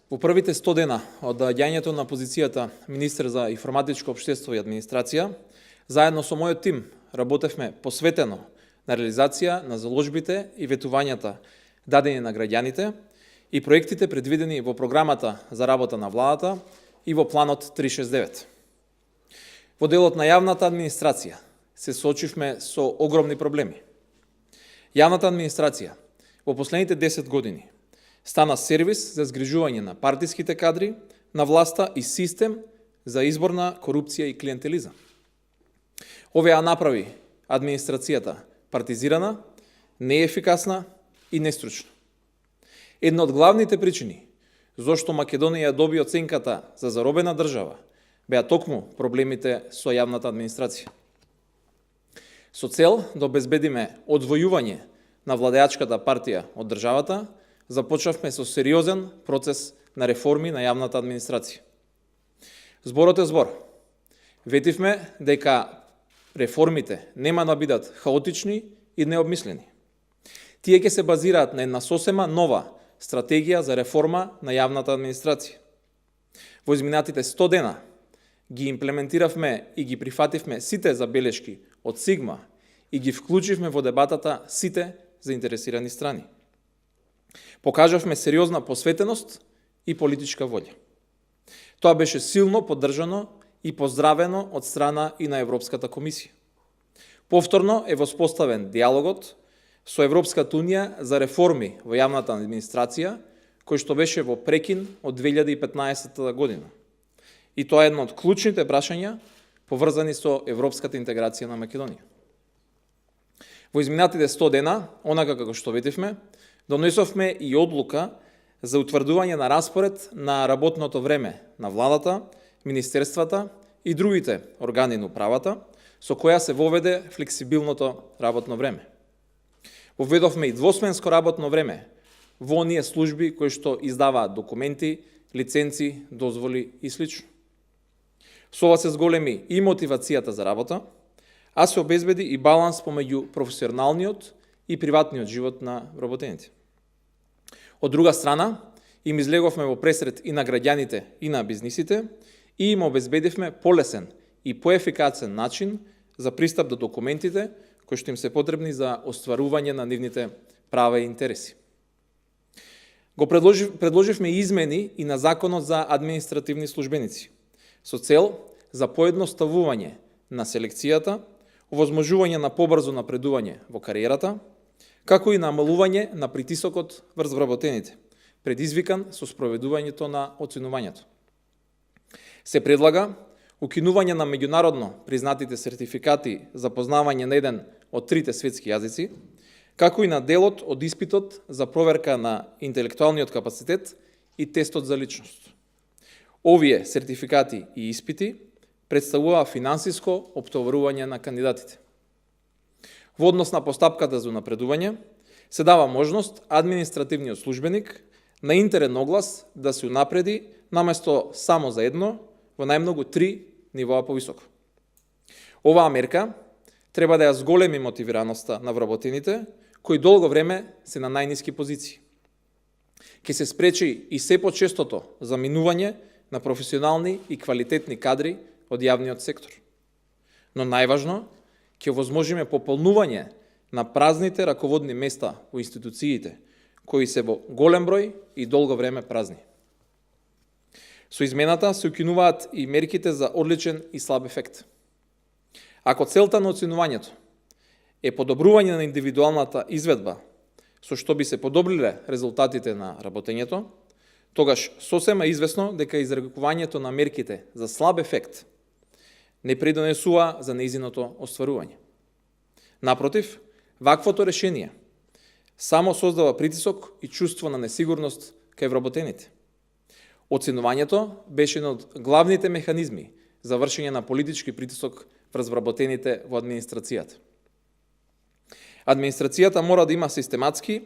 Во првите 100 дена од доаѓањето на позицијата министер за информатичко општество и администрација, заедно со мојот тим работевме посветено на реализација на заложбите и ветувањата дадени на граѓаните и проектите предвидени во програмата за работа на владата и во планот 369. Во делот на јавната администрација се соочивме со огромни проблеми. Јавната администрација во последните 10 години стана сервис за згрижување на партиските кадри, на власта и систем за избор на корупција и клиентелизам. Оваа направи администрацијата партизирана, неефикасна и нестручна. Една од главните причини зошто Македонија доби оценката за заробена држава беа токму проблемите со јавната администрација. Со цел да обезбедиме одвојување на владеачката партија од државата, започнавме со сериозен процес на реформи на јавната администрација. Зборот е збор. Ветивме дека реформите нема да бидат хаотични и необмислени. Тие ќе се базираат на една сосема нова стратегија за реформа на јавната администрација. Во изминатите 100 дена ги имплементиравме и ги прифативме сите забелешки од Сигма и ги вклучивме во дебатата сите заинтересирани страни. Покажавме сериозна посветеност и политичка волја. Тоа беше силно поддржано и поздравено од страна и на Европската комисија. Повторно е воспоставен диалогот со Европската унија за реформи во јавната администрација, кој што беше во прекин од 2015 година. И тоа е едно од клучните прашања поврзани со европската интеграција на Македонија. Во изминатите 100 дена, онака како што видивме, донесовме и одлука за утврдување на распоред на работното време на владата, министерствата и другите органи на управата, со која се воведе флексибилното работно време. Воведовме и двосменско работно време во оние служби кои што издаваат документи, лиценци, дозволи и слично. Со ова се зголеми и мотивацијата за работа, а се обезбеди и баланс помеѓу професионалниот и приватниот живот на работените. Од друга страна, им излеговме во пресред и на граѓаните и на бизнисите и им обезбедивме полесен и поефикасен начин за пристап до документите кои што им се потребни за остварување на нивните права и интереси. Го предложивме измени и на Законот за административни службеници со цел за поедноставување на селекцијата, овозможување на побрзо напредување во кариерата, како и намалување на притисокот врз вработените, предизвикан со спроведувањето на оценувањето. Се предлага укинување на меѓународно признатите сертификати за познавање на еден од трите светски јазици, како и на делот од испитот за проверка на интелектуалниот капацитет и тестот за личност. Овие сертификати и испити представува финансиско оптоварување на кандидатите. Во однос на постапката за напредување, се дава можност административниот службеник на интерен оглас да се унапреди наместо само за едно, во најмногу 3 нивоа повисоко. Оваа мерка треба да ја зголеми мотивираноста на вработените, кои долго време се на најниски позиции. Ке се спречи и се почестото заминување на професионални и квалитетни кадри од јавниот сектор. Но најважно, ќе возможиме пополнување на празните раководни места во институциите, кои се во голем број и долго време празни. Со измената се укинуваат и мерките за одличен и слаб ефект. Ако целта на оценувањето е подобрување на индивидуалната изведба, со што би се подобриле резултатите на работењето, тогаш сосема известно дека изрекувањето на мерките за слаб ефект не придонесува за нејзиното остварување. Напротив, ваквото решение само создава притисок и чувство на несигурност кај вработените. Оценувањето беше еден од главните механизми за вршење на политички притисок врз вработените во администрацијата. Администрацијата мора да има систематски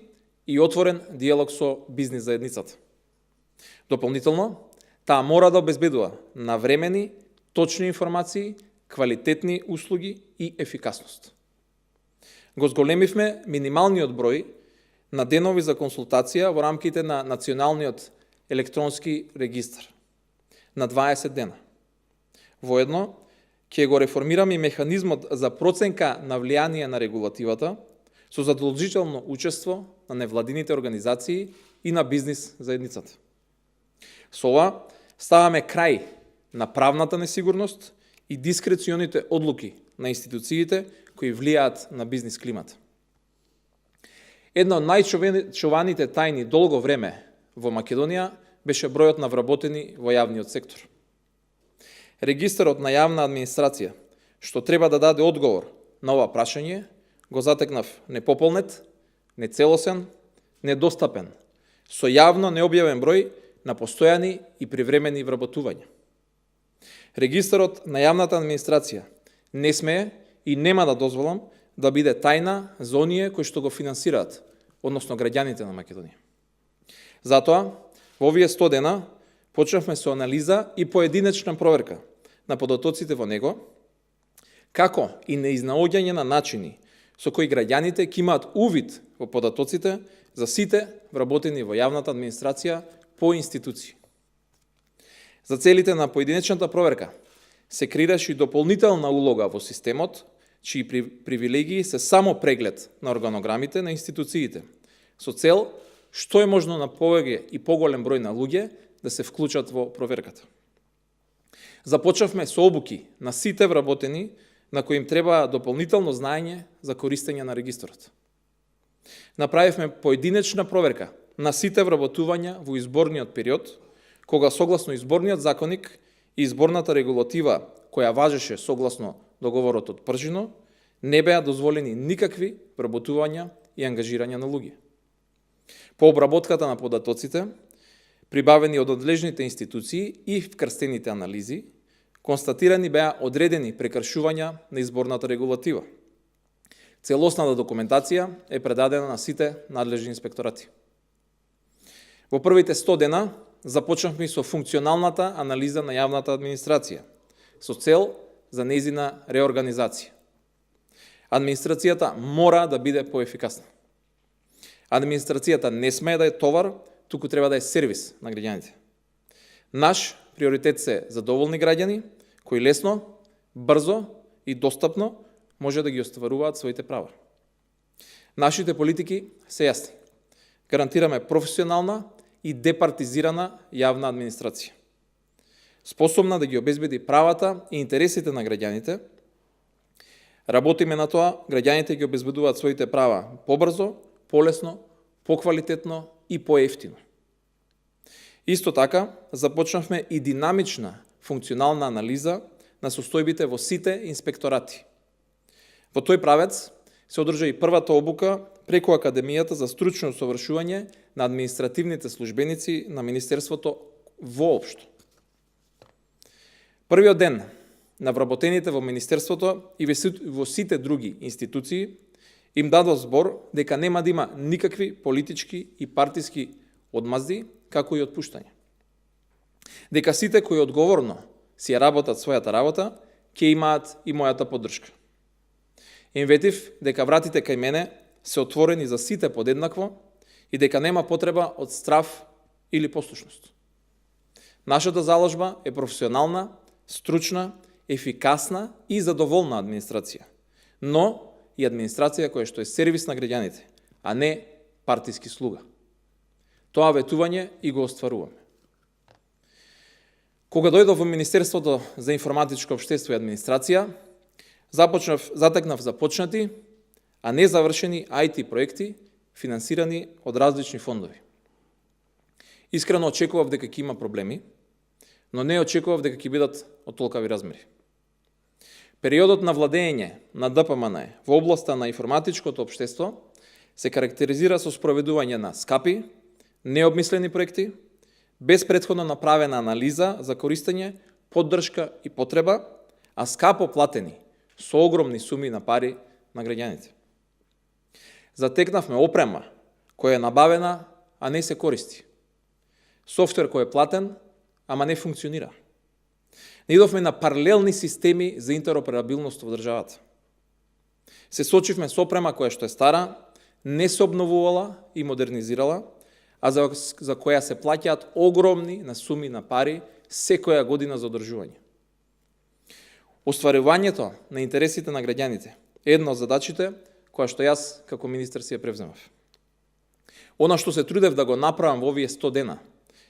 и отворен диалог со бизнис заедницата. Дополнително, таа мора да обезбедува навремени, точни информации, квалитетни услуги и ефикасност. Го зголемивме минималниот број на денови за консултација во рамките на Националниот електронски регистар на 20 дена. Воедно, ќе го реформираме и механизмот за проценка на влијание на регулативата со задолжително учество на невладините организации и на бизнис заедницата. Со ова ставаме крај на правната несигурност и дискреционите одлуки на институциите кои влијаат на бизнис климата. Една од најчуваните тајни долго време во Македонија беше бројот на вработени во јавниот сектор. Регистарот на јавна администрација, што треба да даде одговор на ова прашање, го затекнав непополнет, нецелосен, недостапен, со јавно необјавен број на постојани и привремени вработувања. Регистарот на јавната администрација не смее и нема да дозволам да биде тајна за оние кои што го финансираат, односно граѓаните на Македонија. Затоа, во овие 100 дена почнавме со анализа и поединечна проверка на податоците во него, како и неизнаоѓање на начини со кои граѓаните ќе имаат увид во податоците за сите вработени во јавната администрација по институции. За целите на поединечната проверка се креираше и дополнителна улога во системот, чии привилегии се само преглед на органограмите на институциите, со цел што е можно на повеќе и поголем број на луѓе да се вклучат во проверката. Започнавме со обуки на сите вработени на кои им треба дополнително знаење за користење на регистарот. Направивме поединечна проверка на сите вработувања во изборниот период, кога согласно изборниот законник и изборната регулатива која важеше согласно договорот од Пржино, не беа дозволени никакви вработувања и ангажирање на луѓе. По обработката на податоците, прибавени од надлежните институции и вкрстените анализи, констатирани беа одредени прекршувања на изборната регулатива. Целосната документација е предадена на сите надлежни инспекторати. Во првите 100 дена започнавме со функционалната анализа на јавната администрација, со цел за нејзина реорганизација. Администрацијата мора да биде поефикасна. Администрацијата не смее да е товар, туку треба да е сервис на граѓаните. Наш приоритет се задоволни граѓани, кои лесно, брзо и достапно може да ги остваруваат своите права. Нашите политики се јасни. Гарантираме професионална и департизирана јавна администрација, способна да ги обезбеди правата и интересите на граѓаните. Работиме на тоа граѓаните ги обезбедуваат своите права побрзо, полесно, поквалитетно и поевтино. Исто така, започнавме и динамична функционална анализа на состојбите во сите инспекторати. Во тој правец се одржа и првата обука преку Академијата за стручно усовршување на административните службеници на Министерството воопшто. Првиот ден на вработените во Министерството и во сите други институции им дадов збор дека нема да има никакви политички и партиски одмазди, како и отпуштање. Дека сите кои одговорно си ја работат својата работа, ќе имаат и мојата поддршка. Им ветив дека вратите кај мене се отворени за сите подеднакво и дека нема потреба од страв или послушност. Нашата заложба е професионална, стручна, ефикасна и задоволна администрација, но и администрација која што е сервис на граѓаните, а не партиски слуга. Тоа ветување и го остваруваме. Кога дојдов во Министерството за информатичко општество и администрација, затекнав започнати, а не завршени IT проекти, финансирани од различни фондови. Искрено очекував дека ќе има проблеми, но не очекував дека ќе бидат од толкави размери. Периодот на владење на ДПМН во областа на информатичкото општество се карактеризира со спроведување на скапи, необмислени проекти, без претходно направена анализа за користење, поддршка и потреба, а скапо платени со огромни суми на пари на граѓаните. Затекнавме опрема која е набавена, а не се користи. Софтвер кој е платен, ама не функционира. Не идовме на паралелни системи за интероперабилност во државата. Се сочивме со опрема која што е стара, не се обновувала и модернизирала, а за која се плаќаат огромни на суми на пари секоја година за одржување. Остварувањето на интересите на граѓаните е една од задачите која што јас како министер си ја превземав. Она што се трудев да го направам во овие 100 дена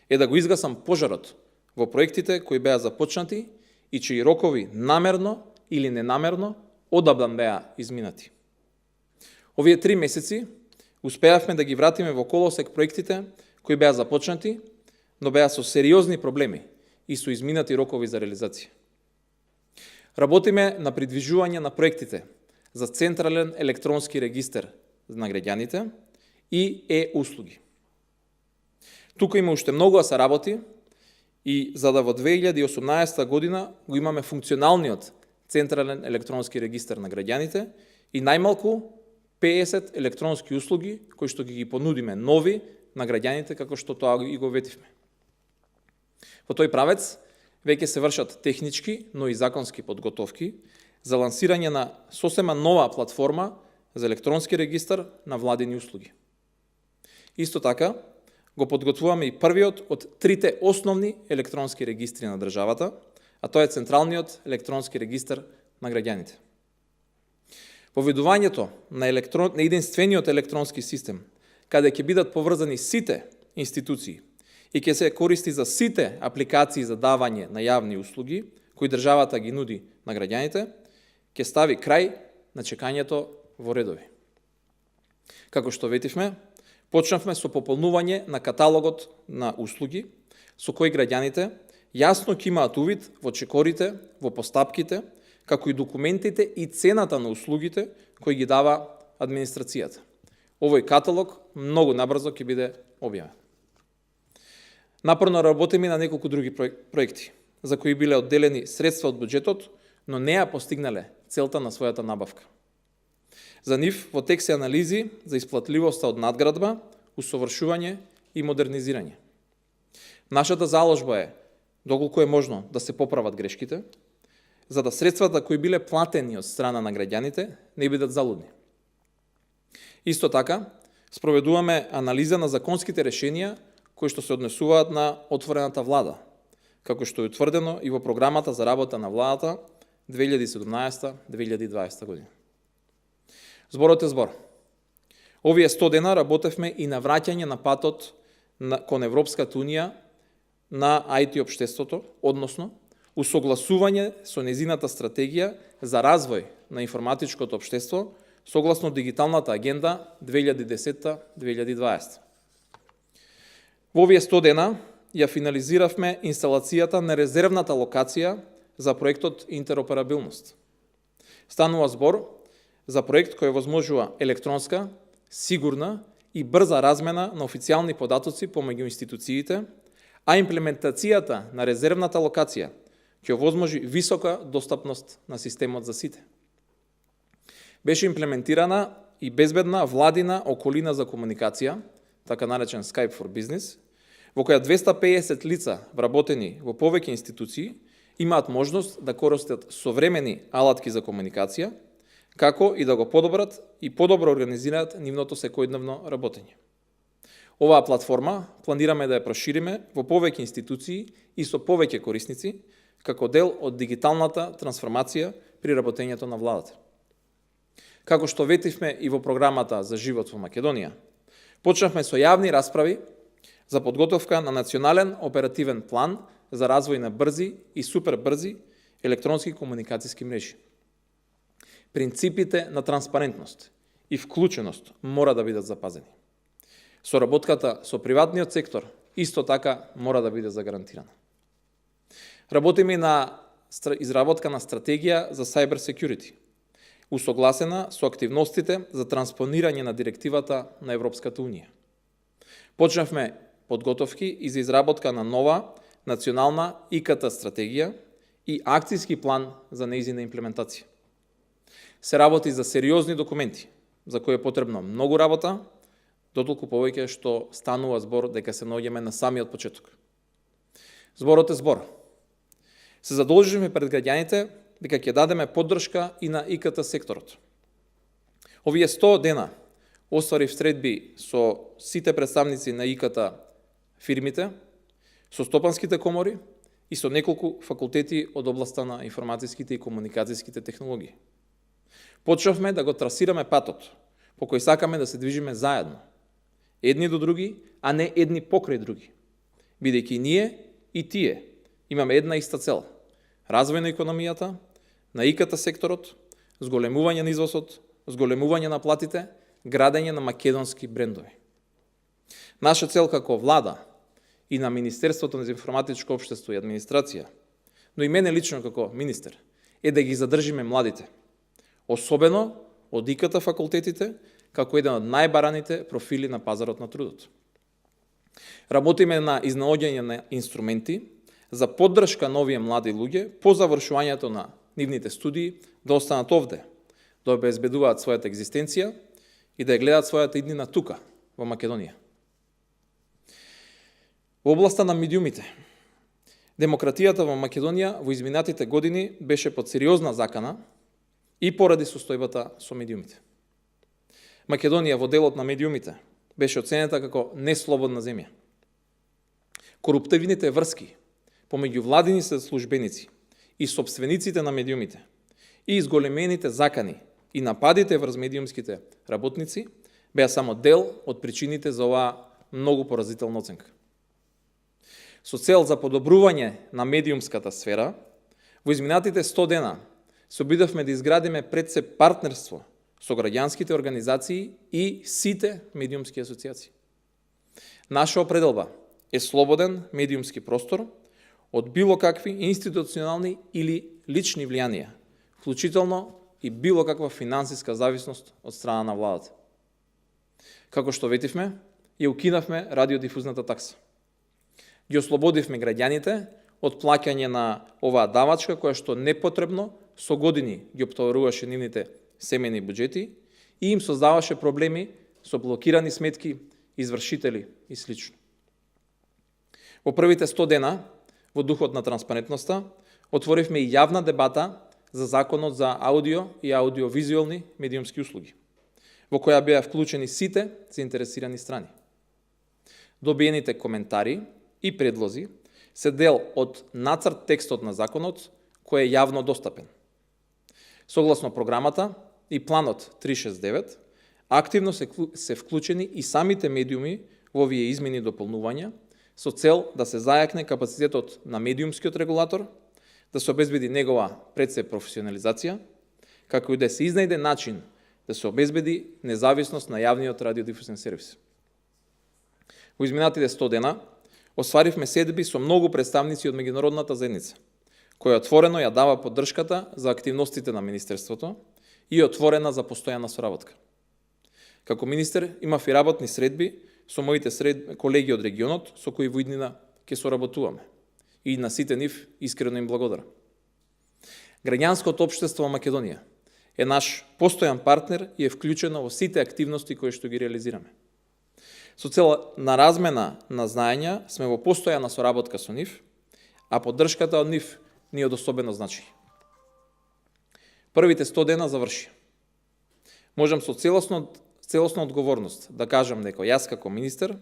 е да го изгасам пожарот во проектите кои беа започнати и чии рокови намерно или ненамерно одамна беа изминати. Овие 3 месеци успеавме да ги вратиме во колосек проектите кои беа започнати, но беа со сериозни проблеми и со изминати рокови за реализација. Работиме на придвижување на проектите за централен електронски регистер на граѓаните и услуги. Тука има уште многу да се работи и за да во 2018 година го имаме функционалниот централен електронски регистер на граѓаните и најмалку 50 електронски услуги кои што ги понудиме нови на граѓаните како што тоа и го ветивме. Во тој правец веќе се вршат технички, но и законски подготовки за лансирање на сосема нова платформа за електронски регистар на владини услуги. Исто така, го подготвуваме и првиот од трите основни електронски регистри на државата, а тоа е Централниот електронски регистар на граѓаните. Поведувањето на единствениот електронски систем, каде ќе бидат поврзани сите институции и ќе се користи за сите апликации за давање на јавни услуги, кои државата ги нуди на граѓаните, ќе стави крај на чекањето во редови. Како што ветивме, почнавме со пополнување на каталогот на услуги, со кои граѓаните јасно ќе имаат увид во чекорите, во постапките, како и документите и цената на услугите кои ги дава администрацијата. Овој каталог многу набрзо ќе биде објавен. Напорно работиме на неколку други проекти, за кои биле одделени средства од буџетот, но не ја постигнале целта на својата набавка. За нив во тек се анализи за исплатливоста од надградба, усовршување и модернизирање. Нашата заложба е, доколку е можно, да се поправат грешките, за да средствата кои биле платени од страна на граѓаните не бидат залудни. Исто така, спроведуваме анализа на законските решенија кои што се однесуваат на отворената влада, како што е утврдено и во програмата за работа на владата 2017-2020 година. Зборот е збор. Овие 100 дена работевме и на враќање на патот кон Европската унија на IT општеството, односно усогласување со незината стратегија за развој на информатичкото општество согласно дигиталната агенда 2010-2020. Во овие 100 дена ја финализиравме инсталацијата на резервната локација за проектот Интероперабилност. Станува збор за проект кој возможува електронска, сигурна и брза размена на официјални податоци помеѓу институциите, а имплементацијата на резервната локација ќе овозможи висока достапност на системот за сите. Беше имплементирана и безбедна владина околина за комуникација, така наречен Skype for Business, во која 250 лица вработени во повеќе институции имаат можност да користат современи алатки за комуникација, како и да го подобрат и подобро организираат нивното секојдневно работење. Оваа платформа планираме да ја прошириме во повеќе институции и со повеќе корисници, како дел од дигиталната трансформација при работењето на владата. Како што ветивме и во програмата за живот во Македонија, почнавме со јавни расправи за подготовка на национален оперативен план за развој на брзи и супербрзи електронски комуникацијски мрежи. Принципите на транспарентност и вклученост мора да бидат запазени. Соработката со приватниот сектор исто така мора да биде загарантирана. Работиме на изработка на стратегија за cyber security, усогласена со активностите за транспонирање на директивата на Европската унија. Почнавме подготовки и за изработка на нова национална ИКТ стратегија и акцијски план за нејзина имплементација. Се работи за сериозни документи, за кои е потребно многу работа, дотолку повеќе што станува збор дека се наоѓаме на самиот почеток. Зборот е збор. Се задолживме пред граѓаните дека ќе дадеме поддршка и на ИКТ секторот. Овие 100 дена остварив средби со сите представници на ИКТ фирмите, со стопанските комори и со неколку факултети од областа на информатиските и комуникацијските технологии. Почнавме да го трасираме патот по кој сакаме да се движиме заедно, едни до други, а не едни покрај други, бидејќи ние и тие имаме една иста цел – развој на економијата, на ИКТ секторот, зголемување на извозот, зголемување на платите, градење на македонски брендови. Наша цел како влада и на Министерството за информатичко општество и администрација, но и мене лично како министер, е да ги задржиме младите, особено од ИКТ факултетите, како еден од најбараните профили на пазарот на трудот. Работиме на изнаоѓање на инструменти за поддршка на овие млади луѓе по завршувањето на нивните студии да останат овде, да обезбедуваат својата екзистенција и да ја гледаат својата иднина тука, во Македонија. Во областа на медиумите, демократијата во Македонија во изминатите години беше под сериозна закана и поради состојбата со медиумите. Македонија во делот на медиумите беше оценета како неслободна земја. Коруптивните врски помеѓу владините службеници и собствениците на медиумите и изголемените закани и нападите врз медиумските работници беа само дел од причините за оваа многу поразителна оценка. Со цел за подобрување на медиумската сфера, во изминатите 100 дена се обидовме да изградиме пред се партнерство со граѓанските организации и сите медиумски асоциации. Наша определба е слободен медиумски простор од било какви институционални или лични влијанија, вклучително и било каква финансиска зависност од страна на владата. Како што ветивме, ја укинавме радиодифузната такса. Ги ослободивме граѓаните од плаќање на оваа давачка која што непотребно со години ги оптоваруваше нивните семејни буџети и им создаваше проблеми со блокирани сметки, извршители и слично. Во првите 100 дена, во духот на транспарентноста, отворивме и јавна дебата за Законот за аудио и аудиовизуелни медиумски услуги, во која беа вклучени сите заинтересирани страни. Добиените коментари и предлози се дел од нацрт текстот на законот кој е јавно достапен. Согласно програмата и планот 369, активно се вклучени и самите медиуми во овие измени и дополнувања со цел да се зајакне капацитетот на медиумскиот регулатор, да се обезбеди негова пред се професионализација, како и да се изнајде начин да се обезбеди независност на јавниот радиодифузен сервис. Во изминатите 100 дена остваривме седби со многу представници од меѓународната заедница, која отворено ја дава поддршката за активностите на Министерството и е отворена за постојана соработка. Како министер имав и работни средби со моите колеги од регионот со кои во иднина ќе соработуваме и на сите нив искрено им благодарам. Граѓанското општество во Македонија е наш постојан партнер и е вклучено во сите активности кои што ги реализираме. Со цел на размена на знаења сме во постојана соработка со нив, а поддршката од нив ни е од особено значај. Првите 100 дена заврши. Можам со целосна одговорност да кажам дека јас како министер,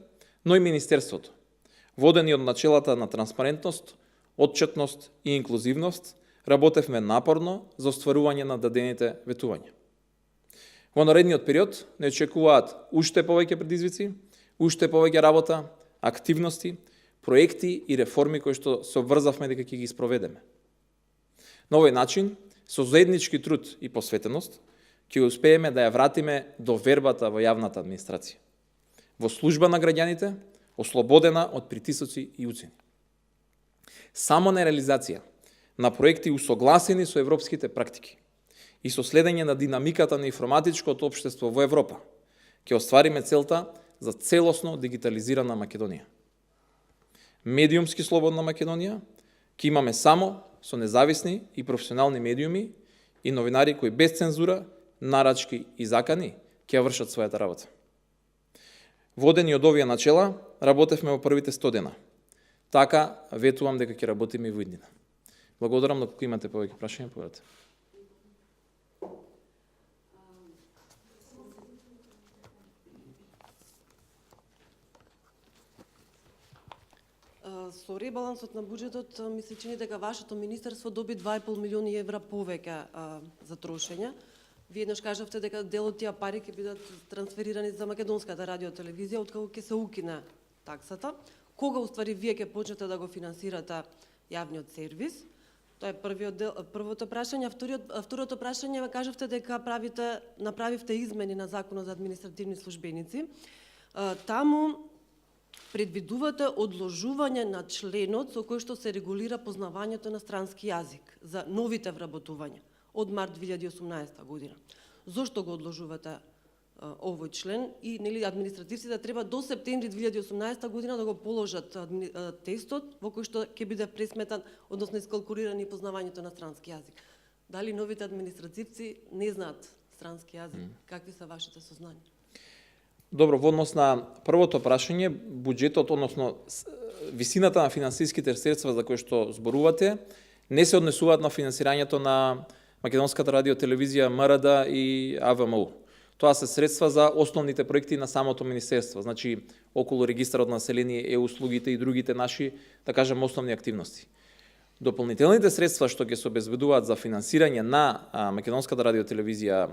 но и Министерството, водени од начелата на транспарентност, отчетност и инклузивност, работевме напорно за остварување на дадените ветувања. Во наредниот период не очекуваат уште повеќе предизвици, уште повеќе работа, активности, проекти и реформи кои што се обврзавме дека ќе ги спроведеме. На овој начин, со заеднички труд и посветеност, ќе успееме да ја вратиме довербата во јавната администрација, во служба на граѓаните, ослободена од притисоци и уцени. Само на реализација на проекти усогласени со европските практики и со следење на динамиката на информатичкото општество во Европа, ќе оствариме целта за целосно дигитализирана Македонија. Медиумски слободна Македонија ќе имаме само со независни и професионални медиуми и новинари кои без цензура, нарачки и закани ќе вршат својата работа. Водени од овие начела, работевме во првите 100 дена. Така ветувам дека ќе работиме и во иднина. Благодарам, ако имате повеќе прашања, povedете. Со ребалансот на буџетот ми се чини дека вашето министерство доби 2,5 милиони евра повеќе за трошење. Вие еднаш кажавте дека дел од тие пари ќе бидат трансферирани за македонската радиотелевизија откако ќе се укине таксата. Кога уствари вие ќе почнете да го финансирате јавниот сервис? Тоа е првото прашање. Второто прашање, кажавте дека направивте измени на Законот за административни службеници. Таму предвидувате одложување на членот со кој што се регулира познавањето на странски јазик за новите вработувања од март 2018 година. Зошто го одложувате овој член и нели административците треба до септември 2018 година да го положат тестот во кој што ќе биде пресметан, односно искалкулирани познавањето на странски јазик. Дали новите административци не знаат странски јазик? Какви се вашите сознања? Добро, во однос на првото прашање, буџетот, односно висината на финансиските средства за кои што зборувате, не се однесуваат на финансирањето на Македонската радиотелевизија, МРД и АВМУ. Тоа се средства за основните проекти на самото министерство, значи околу регистарот на население, услугите и другите наши, да кажем, основни активности. Дополнителните средства што ќе се обезбедуваат за финансирање на Македонската радиотелевизија,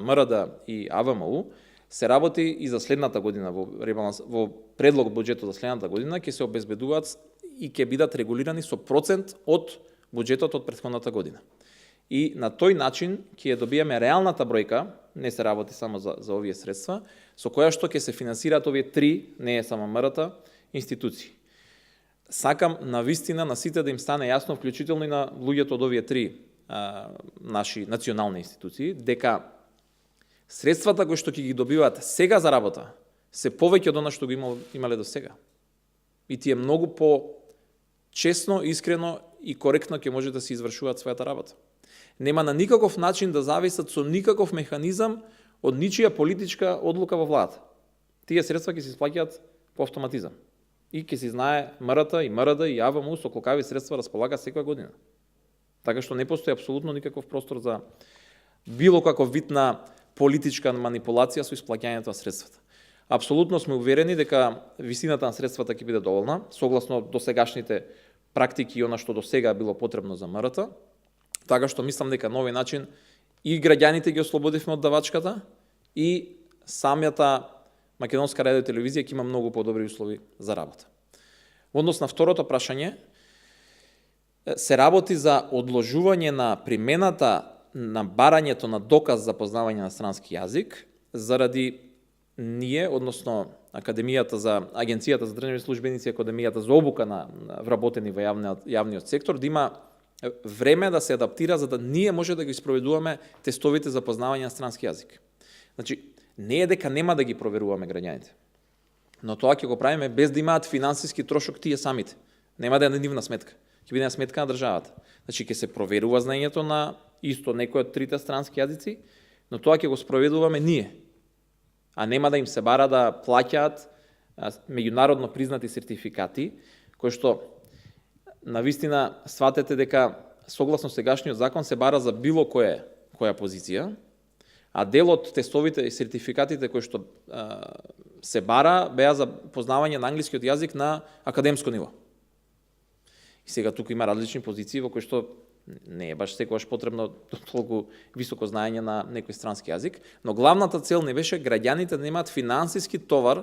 МРД и АВМУ, се работи и за следната година во предлог буџетот за следната година ќе се обезбедуваат и ќе бидат регулирани со процент од буџетот од претходната година. И на тој начин ќе добиеме реалната бројка, не се работи само за овие средства, со која што ќе се финансираат овие три, не е само МРТ, институции. Сакам на вистина на сите да им стане јасно, вклучително и на луѓето од овие три наши национални институции, дека средствата кои што ќе ги добиваат сега за работа се повеќе од она што го имале до сега. И тие многу по-честно, искрено и коректно ќе може да се извршуваат својата работа. Нема на никаков начин да зависат со никаков механизам од ничија политичка одлука во владата. Тие средства ќе се исплаќаат по автоматизам. И ќе се знае МРТ и МРД и АВМУ со колкави средства располага секоја година. Така што не постои апсолутно никаков простор за било каков вид на политичка манипулација со исплаќањето на средствата. Апсолутно сме уверени дека висината на средствата ќе биде доволна, согласно досегашните практики и она што досега било потребно за МРТ. Така што мислам дека на овој начин и граѓаните ги ослободивме од давачката и самата Македонска радиотелевизија ќе има многу подобри услови за работа. Во однос на второто прашање, се работи за одложување на примената на барањето на доказ за познавање на странски јазик заради ние, односно Агенцијата за државни службеници, Академијата за обука на вработени во јавниот сектор, да има време да се адаптира за да ние може да ги спроведуваме тестовите за познавање на странски јазик. Значи, не е дека нема да ги проверуваме граѓаните, но тоа ќе го правиме без да имаат финансиски трошок тие самите. Нема да е на нивна сметка, ќе биде на сметка на државата. Значи, ќе се проверува знаењето на исто некој од трите странски јазици, но тоа ќе го спроведуваме ние, а нема да им се бара да плаќаат меѓународно признати сертификати, кои што на вистина сватете дека согласно сегашниот закон се бара за било која позиција, а дел од тестовите и сертификатите кои што се бара беа за познавање на англискиот јазик на академско ниво. И сега туку има различни позиции во кои што не е баш секогаш потребно толку високо знаење на некој странски јазик, но главната цел не беше граѓаните да имаат финансиски товар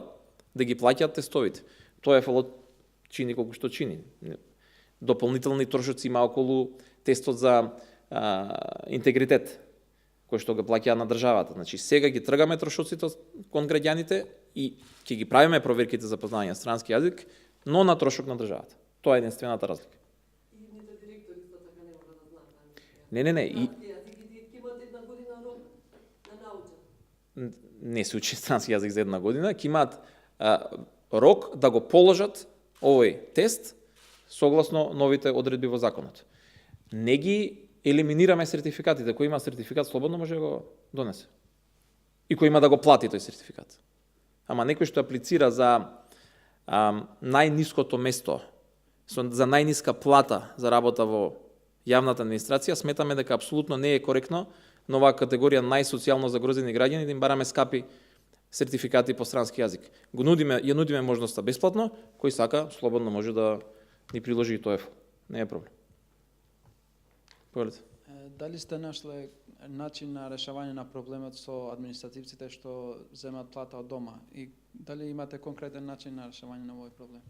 да ги плаќаат тестовите. Тоа е фало чини колку што чини. Дополнителни трошоци има околу тестот за интегритет, кој што го плаќа на државата. Значи, сега ги тргаме трошоците кон граѓаните и ќе ги правиме проверките за познавање на странски јазик, но на трошок на државата. Тоа е единствената разлика. Не. Не се учи странски јазик за една година, ќе имаат рок да го положат овој тест согласно новите одредби во законот. Не ги елиминираме сертификатите. Кој има сертификат слободно може да го донесе. И кој има да го плати тој сертификат. Ама некој што аплицира за најниското место, за најниска плата за работа во јавната администрација, сметаме дека апсолутно не е коректно на оваа категорија најсоцијално загрозени граѓани да им бараме скапи сертификати по странски јазик. Ја нудиме можноста бесплатно, кој сака слободно може да ни приложи и TOEFL. Не е проблем. Повелете. Дали сте нашле начин на решавање на проблемот со административците што земат плата од дома и дали имате конкретен начин на решавање на овој проблем?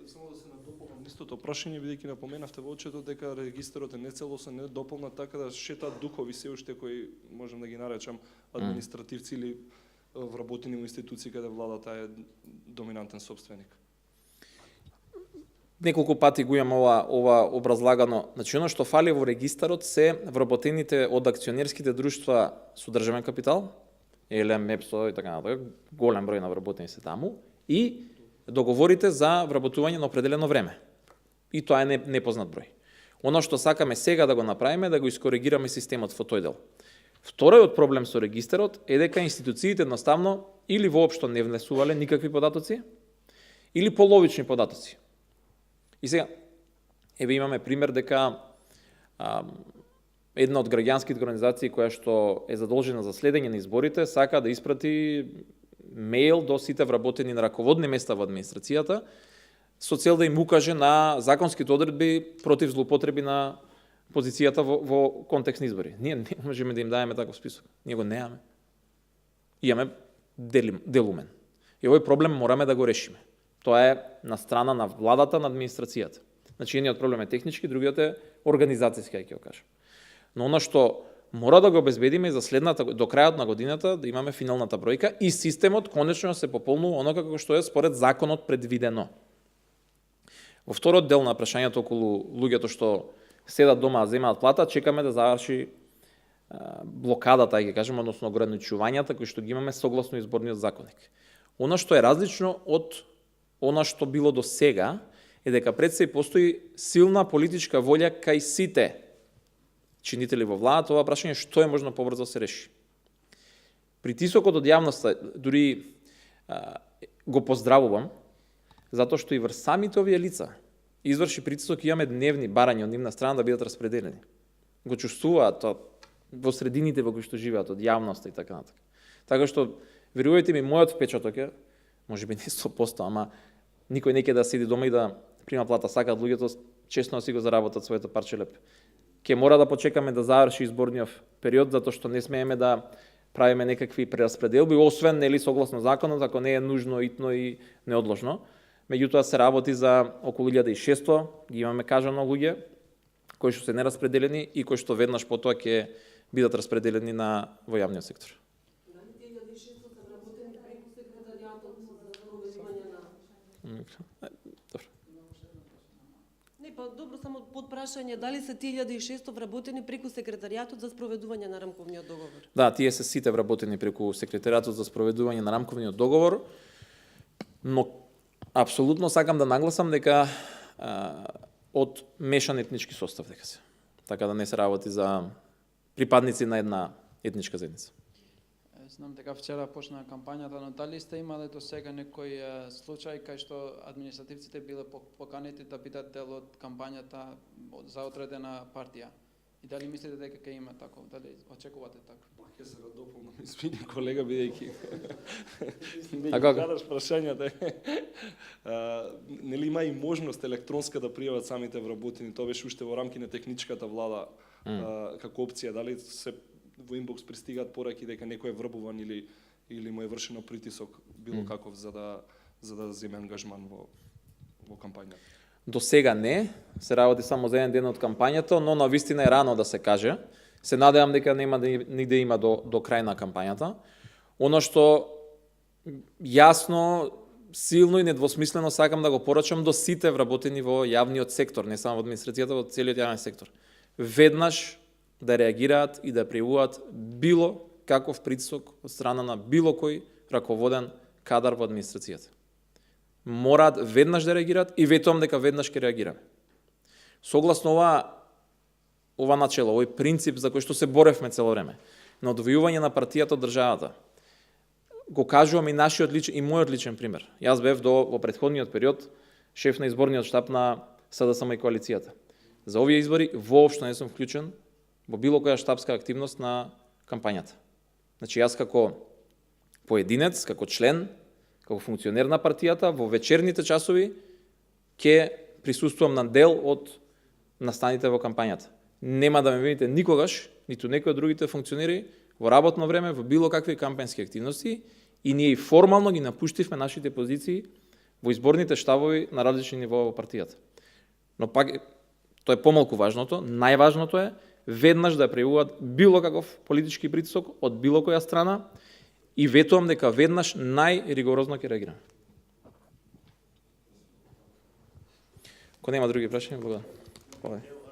Само да се надополнам истото прашање, бидејќи напоменавте во отчетот дека регистарот е нецелосен, не дополнат, така да шетаат духови се уште кои можем да ги наречам административци или вработени во институции каде владата е доминантен собственик. Неколку пати го имам ова образлагано. Значи, оно што фали во регистарот се вработените од акционерските друштва со државен капитал, ЕЛЕМ, МЕПСО и така натаму, голем број на вработени се таму, и договорите за вработување на определено време. И тоа е непознат број. Оно што сакаме сега да го направиме, да го искоригираме системот во тој дел. Вториот проблем со регистарот е дека институциите едноставно или воопшто не внесувале никакви податоци, или половични податоци. И сега, еве имаме пример дека една од граѓанските организации која што е задолжена за следење на изборите сака да испрати мејл до сите вработени на раководни места во администрацијата со цел да им укаже на законските одредби против злоупотреби на позицијата во контекст на избори. Ние не можеме да им даеме таков список. Ние го немаме. Имаме делумен. И овој проблем мораме да го решиме. Тоа е на страна на владата, на администрацијата. Значи, едниот проблем е технички, другиот е организацијски, ќе го кажам. Но она што мора да го обезбедиме за следната, до крајот на годината, да имаме финалната бројка и системот конечно се пополнува онока како што е според законот предвидено. Во вториот дел на прашањето околу луѓето што седат дома а земаат плата, чекаме да заврши блокадата, ќе кажем, односно ограничувањата кои што ги имаме согласно изборниот законник. Она што е различно од она што било до сега е дека пред се постои силна политичка волја кај сите чинители во владата, ова прашање што е можно побрзо се реши. Притисокот од јавноста дури го поздравувам, затоа што и врз самите овие лица изврши притисок и имаме дневни барања од нивна страна да бидат распределени. Го чувствуваат тоа во средините во кои што живеат од јавноста и така натака. Така што, верувајте ми, мојот впечаток е, можеби не 100%, ама никој не ќе да седи дома и да прима плата, сакаат луѓето честно да си го заработат своето парче леп. Ке мора да почекаме да заврши изборниот период, затоа што не смееме да правиме некакви прераспределби, освен нели согласно законот, ако не е нужно, итно и неодложно. Меѓутоа се работи за околу 1600, ги имаме кажано луѓе кои што се нераспределени и кои што веднаш потоа ќе бидат распределени во јавниот сектор. Добро, само под прашање, дали се 1600 вработени преку секретаријатот за спроведување на рамковниот договор? Да, тие се сите вработени преку секретаријатот за спроведување на рамковниот договор, но апсолутно сакам да нагласам дека од мешан етнички состав дека се. Така да не се работи за припадници на една етничка заедница. Знам дека вчера почна кампањата, но дали сте имале до сега некој случај кај што административците биле поканети да бидат дел од кампањата за одредена партија? И дали мислите дека ќе има тако? Дали очекувате тако? Ќе се дополнам, извини колега, бидејќи како? Кадаш прашањата. Нели има и можност електронска да пријават самите вработени? Тоа беше уште во рамки на техничката влада како опција. Дали се во инбокс пристигаат пораки дека некој е врбуван или му е вршено притисок било каков за да земе ангажман во кампањата? До сега не, се работи само за еден ден од кампањата, но на вистина е рано да се каже. Се надевам дека нема ни да има до крај на кампањата. Оно што јасно, силно и недвосмислено сакам да го порачам до сите вработени во јавниот сектор, не само во администрацијата, во целиот јавен сектор. Веднаш да реагираат и да пријавуваат било каков притисок од страна на било кој раководен кадар во администрацијата. Мораат веднаш да реагираат и ветувам дека веднаш ќе реагираме. Согласно ова начело, овој принцип за кој што се боревме цело време, на одвојување на партијата од државата, го кажувам и нашиот личен и мојот личен пример. Јас бев во претходниот период шеф на изборниот штаб на СДСМ и коалицијата. За овие избори воопшто не сум вклучен во било која штабска активност на кампањата. Значи јас како поединец, како член, како функционер на партијата, во вечерните часови ќе присуствувам на дел од настаните во кампањата. Нема да ме видите никогаш, ниту некој од другите функционери, во работно време, во било какви кампањски активности, и ние и формално ги напуштивме нашите позиции во изборните штабови на различни нивоа во партијата. Но пак, тоа е помалку важното, најважното е веднаш да прејавуваат било каков политички притисок од било која страна и ветувам дека веднаш најригорозно ќе реагираме. Ако нема други прашања, благодарам.